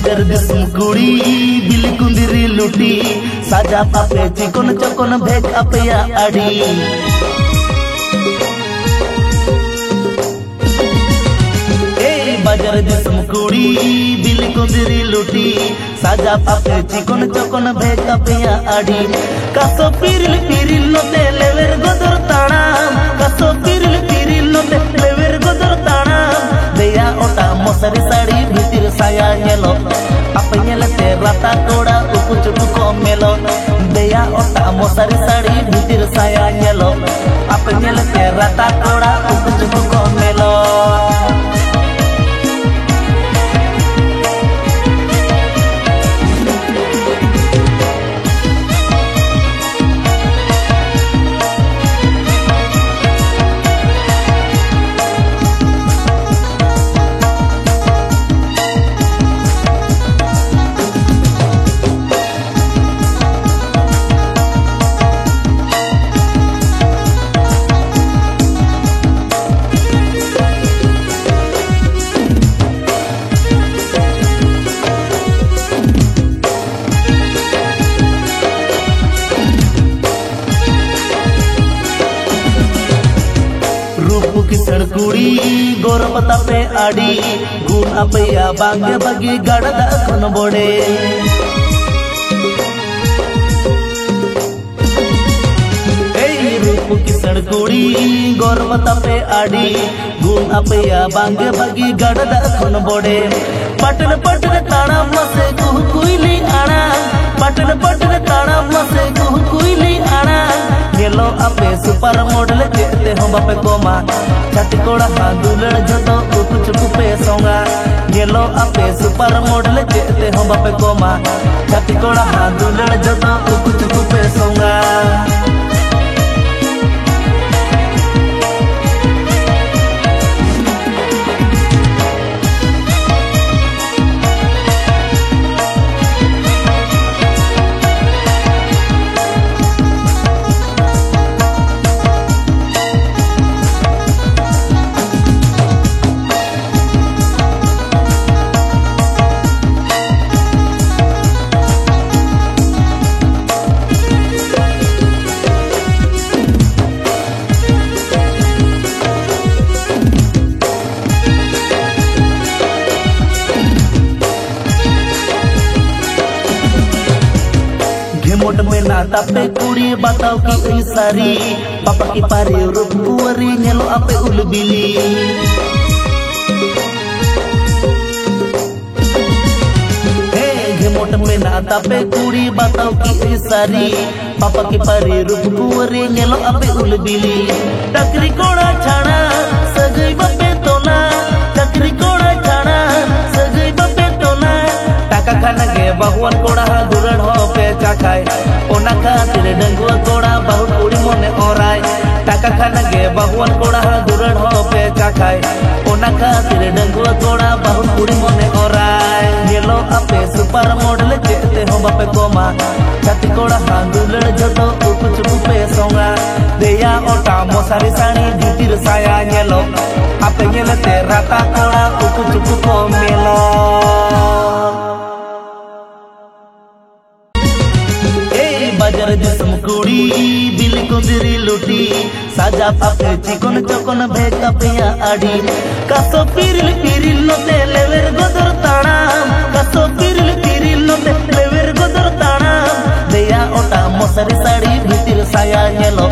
बाजार दिसम कुड़ी बिल कुंदिरी लुटी साजा पापे चिकन चकन भेक अपया आड़ी बाजार दिसम कुड़ी बिल कुंदिरी लुटी साजा पापे चिकन चकन भेक अपया आड़ी कासो पिरिल पिरिल नोते लेवेर गोदर ताणाम कासो पिरिल पिरिल नोते लेवेर गोदर ताणाम देया ओटा मोसरी साड़ी भीतर साया नेलो apa nyelete rata koda uku cuku komelo deya otak mosari sari bitir saya nyelo apa nyelete rata koda uku cuku komelo किसड़ कुड़ी गोरपता पे आड़ी गुण अपया बांगे बगी गड़दा खन बोड़े रूप किसड़ कुड़ी गोरपता पे आड़ी गुण अपया बांगे बगी गड़दा खन बोड़े पटन पटन ताड़ा मसे कुह कुइली आड़ा पटन पटन ताड़ा मसे कुह कुइली आड़ा गेलो अपे सुपर मॉडल चेते हम बापे कोमा छाती कोड़ा हांदुलड़ जतो कुछ चुकु पे सोंगा गेलो अपे सुपर मॉडल चेते हम बापे कोमा छाती कोड़ा हांदुलड़ जतो कुछ चुकु पे सोंगा मोट में नाता पे कुड़ी बताओ की सारी पापा की पारी रूप कुवरी नेलो आपे उलबिली मोट में नाता पे कुड़ी बताओ की सारी पापा की पारी रूप कुवरी नेलो आपे उलबिली टकरी कोड़ा छाड़ा सगई बापे तोला टकरी कोड़ा छाड़ा सगई बापे तोला टाका खाना के बहुवन कोड़ा दुरड़ हो पे चाखाय ओना खातिर डंगुआ कोड़ा बहुत कुड़ी मोने ओराय टाका खाना के बहुवन कोड़ा दुरड़ हो पे चाखाय ओना खातिर डंगुआ कोड़ा बहुत कुड़ी मोने ओराय गेलो अपे सुपर मॉडल चेते हो बापे कोमा छाती कोड़ा हांदुलड़ जतो उकु चुकु पे सोंगा देया ओटा मोसारी साड़ी भीतिर साया नेलो आपे नेलते राता कोड़ा उकु चुकु को मेलो बाजार दिसम कुड़ी बिल कुंदिरी लुटी साजा पापे चिकन चकन भेक अपया आड़ी कासो पिरिल पिरिल नोते लेवेर गोदर ताणाम कासो पिरिल पिरिल नोते लेवेर गोदर ताणाम देया ओटा मोसरी साड़ी भीतिर साया नेलो